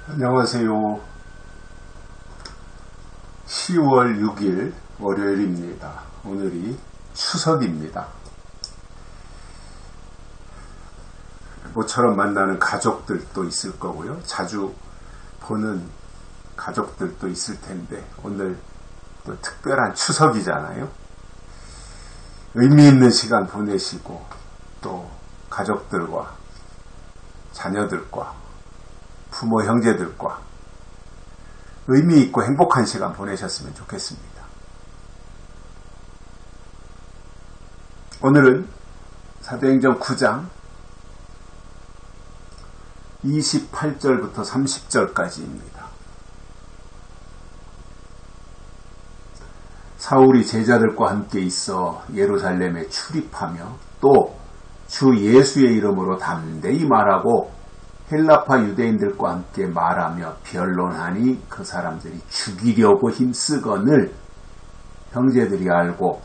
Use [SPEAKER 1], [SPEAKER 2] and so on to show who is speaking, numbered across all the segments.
[SPEAKER 1] 안녕하세요. 10월 6일 월요일입니다. 오늘이 추석입니다. 모처럼 만나는 가족들도 있을 거고요. 자주 보는 가족들도 있을 텐데 오늘 또 특별한 추석이잖아요. 의미 있는 시간 보내시고 또 가족들과 자녀들과 부모 형제들과 의미 있고 행복한 시간 보내셨으면 좋겠습니다. 오늘은 사도행전 9장 28절부터 30절까지입니다. 사울이 제자들과 함께 있어 예루살렘에 출입하며 또 주 예수의 이름으로 담대히 말하고 헬라파 유대인들과 함께 말하며 변론하니 그 사람들이 죽이려고 힘쓰거늘 형제들이 알고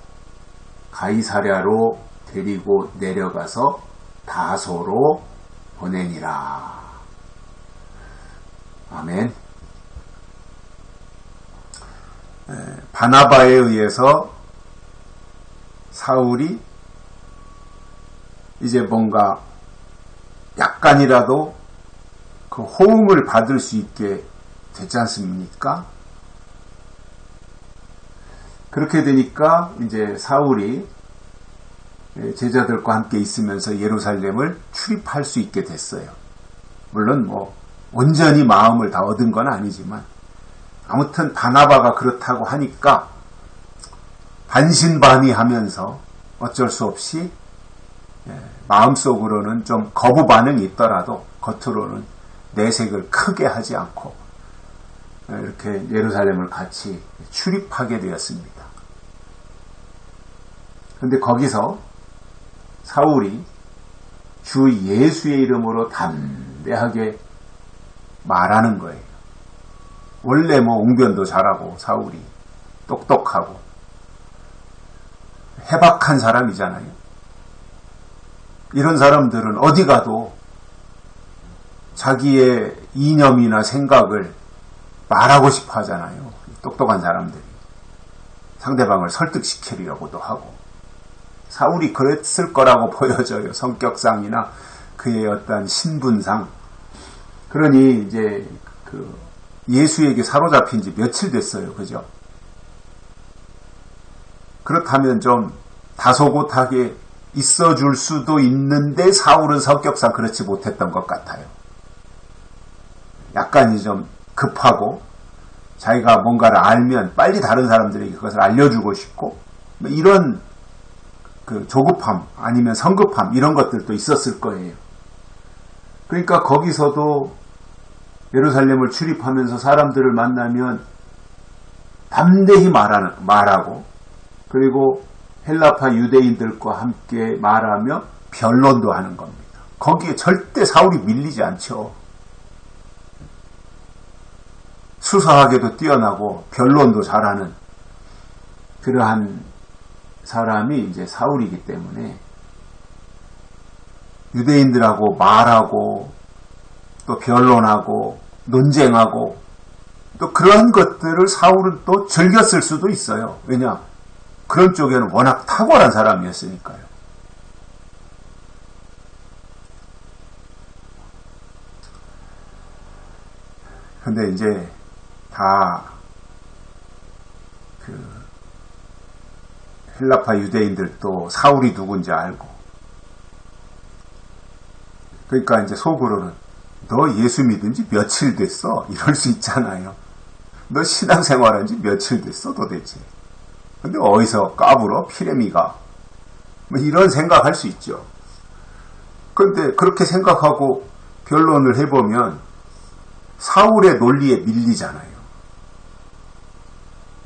[SPEAKER 1] 가이사랴로 데리고 내려가서 다소로 보내니라. 아멘. 바나바에 의해서 사울이 이제 뭔가 약간이라도 그 호응을 받을 수 있게 됐지 않습니까? 그렇게 되니까 이제 사울이 제자들과 함께 있으면서 예루살렘을 출입할 수 있게 됐어요. 물론 온전히 마음을 다 얻은 건 아니지만 아무튼 바나바가 그렇다고 하니까 반신반의하면서 어쩔 수 없이 마음속으로는 좀 거부 반응이 있더라도 겉으로는 내색을 크게 하지 않고 이렇게 예루살렘을 같이 출입하게 되었습니다. 그런데 거기서 사울이 주 예수의 이름으로 담대하게 말하는 거예요. 원래 웅변도 잘하고 사울이 똑똑하고 해박한 사람이잖아요. 이런 사람들은 어디 가도 자기의 이념이나 생각을 말하고 싶어 하잖아요. 똑똑한 사람들이. 상대방을 설득시키려고도 하고. 사울이 그랬을 거라고 보여져요. 성격상이나 그의 어떤 신분상. 그러니 이제 예수에게 사로잡힌 지 며칠 됐어요. 그죠? 그렇다면 좀 다소곳하게 있어줄 수도 있는데 사울은 성격상 그렇지 못했던 것 같아요. 약간이 좀 급하고 자기가 뭔가를 알면 빨리 다른 사람들에게 그것을 알려주고 싶고 이런 조급함 아니면 성급함 이런 것들도 있었을 거예요. 그러니까 거기서도 예루살렘을 출입하면서 사람들을 만나면 담대히 말하고 그리고 헬라파 유대인들과 함께 말하며 변론도 하는 겁니다. 거기에 절대 사울이 밀리지 않죠. 수사하게도 뛰어나고 변론도 잘하는 그러한 사람이 이제 사울이기 때문에 유대인들하고 말하고 또 변론하고 논쟁하고 또 그런 것들을 사울은 또 즐겼을 수도 있어요. 왜냐? 그런 쪽에는 워낙 탁월한 사람이었으니까요. 근데 이제 다 헬라파 유대인들도 사울이 누군지 알고 그러니까 이제 속으로는 너 예수 믿은 지 며칠 됐어? 이럴 수 있잖아요. 너 신앙생활한 지 며칠 됐어 도대체? 근데 어디서 까불어? 피레미가? 이런 생각할 수 있죠. 그런데 그렇게 생각하고 변론을 해보면 사울의 논리에 밀리잖아요.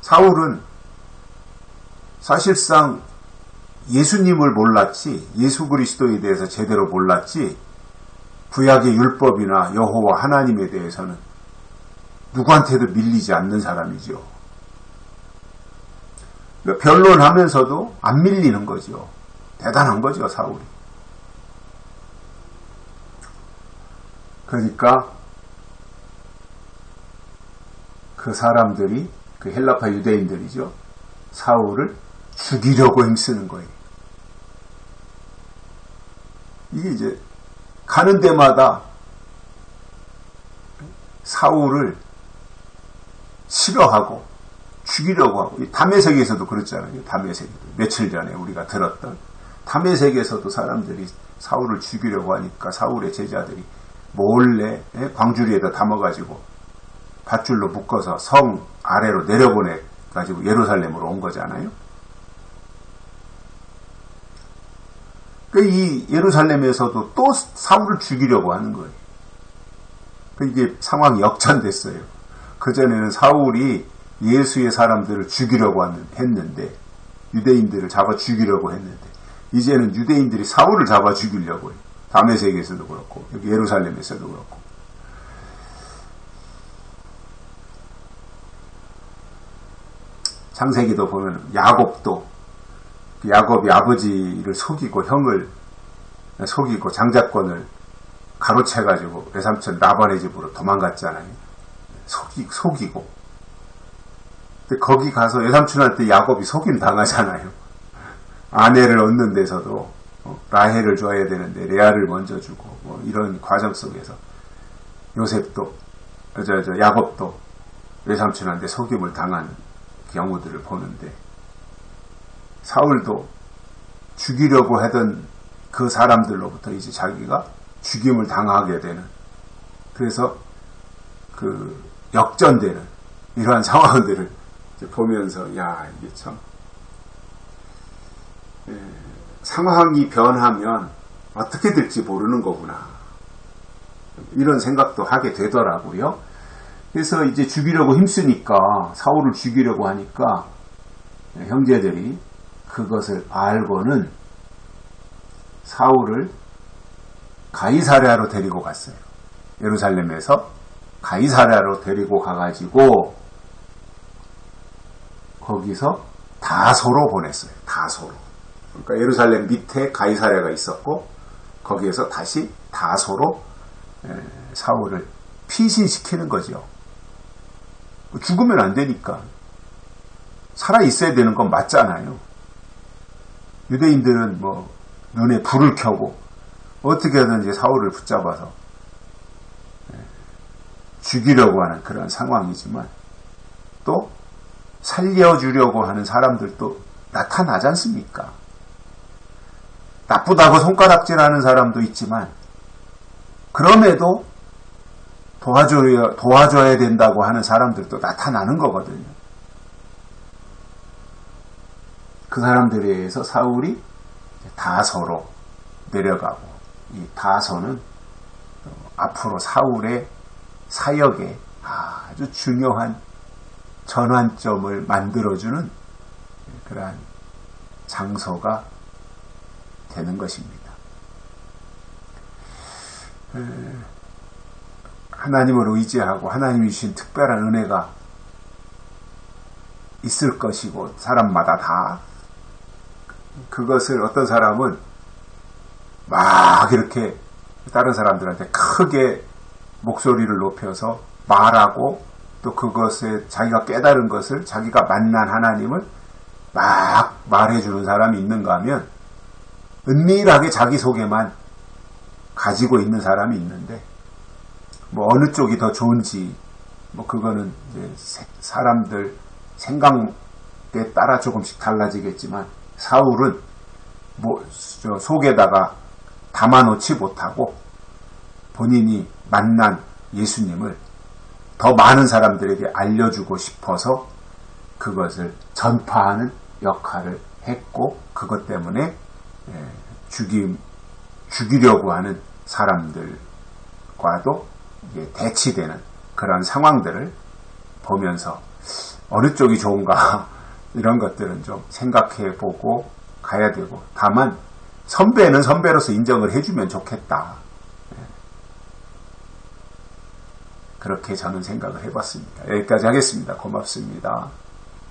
[SPEAKER 1] 사울은 사실상 예수님을 몰랐지 예수 그리스도에 대해서 제대로 몰랐지 구약의 율법이나 여호와 하나님에 대해서는 누구한테도 밀리지 않는 사람이죠. 변론하면서도 안 밀리는 거죠. 대단한 거죠, 사울이. 그러니까 그 사람들이, 그 헬라파 유대인들이죠, 사울을 죽이려고 힘쓰는 거예요. 이게 이제 가는 데마다 사울을 싫어하고 죽이려고 하고, 담에색에서도 그렇잖아요. 담에색에도 며칠 전에 우리가 들었던 담에색에서도 사람들이 사울을 죽이려고 하니까 사울의 제자들이 몰래 광주리에다 담아가지고 밧줄로 묶어서 성 아래로 내려보내가지고 예루살렘으로 온 거잖아요. 이 예루살렘에서도 또 사울을 죽이려고 하는 거예요. 이게 상황이 역전됐어요. 그전에는 사울이 예수의 사람들을 죽이려고 했는데, 유대인들을 잡아 죽이려고 했는데, 이제는 유대인들이 사울을 잡아 죽이려고 해요. 다메섹에서도 그렇고 여기 예루살렘에서도 그렇고. 창세기도 보면 야곱도, 야곱이 아버지를 속이고 형을 속이고 장자권을 가로채가지고 외삼촌 라반의 집으로 도망갔잖아요. 속이고. 근데 거기 가서 외삼촌한테 야곱이 속임 당하잖아요. 아내를 얻는 데서도 라헬을 줘야 되는데 레아를 먼저 주고, 이런 과정 속에서 요셉도, 야곱도 외삼촌한테 속임을 당한 경우들을 보는데, 사울도 죽이려고 하던 그 사람들로부터 이제 자기가 죽임을 당하게 되는, 그래서 그 역전되는 이러한 상황들을 보면서, 야, 이게 참, 상황이 변하면 어떻게 될지 모르는 거구나, 이런 생각도 하게 되더라고요. 그래서 이제 죽이려고 힘쓰니까, 사울을 죽이려고 하니까 형제들이 그것을 알고는 사울을 가이사랴로 데리고 갔어요. 예루살렘에서 가이사랴로 데리고 가가지고 거기서 다소로 보냈어요. 다소로. 그러니까 예루살렘 밑에 가이사랴가 있었고, 거기에서 다시 다소로 사울을 피신시키는 거죠. 죽으면 안 되니까. 살아 있어야 되는 건 맞잖아요. 유대인들은 눈에 불을 켜고 어떻게든지 사울을 붙잡아서 죽이려고 하는 그런 상황이지만, 또 살려주려고 하는 사람들도 나타나지 않습니까? 나쁘다고 손가락질하는 사람도 있지만, 그럼에도 도와줘야 된다고 하는 사람들도 나타나는 거거든요. 그 사람들에 의해서 사울이 다소로 내려가고, 이 다소는 앞으로 사울의 사역에 아주 중요한 전환점을 만들어주는 그러한 장소가 되는 것입니다. 하나님을 의지하고 하나님이 주신 특별한 은혜가 있을 것이고, 사람마다 다 그것을, 어떤 사람은 막 이렇게 다른 사람들한테 크게 목소리를 높여서 말하고, 또 그것에 자기가 깨달은 것을, 자기가 만난 하나님을 막 말해주는 사람이 있는가 하면, 은밀하게 자기 속에만 가지고 있는 사람이 있는데, 어느 쪽이 더 좋은지, 그거는 이제 사람들 생각에 따라 조금씩 달라지겠지만, 사울은 속에다가 담아놓지 못하고 본인이 만난 예수님을 더 많은 사람들에게 알려주고 싶어서 그것을 전파하는 역할을 했고, 그것 때문에 죽이려고 하는 사람들과도 대치되는 그런 상황들을 보면서 어느 쪽이 좋은가 이런 것들은 좀 생각해 보고 가야 되고, 다만 선배는 선배로서 인정을 해주면 좋겠다, 그렇게 저는 생각을 해봤습니다. 여기까지 하겠습니다. 고맙습니다.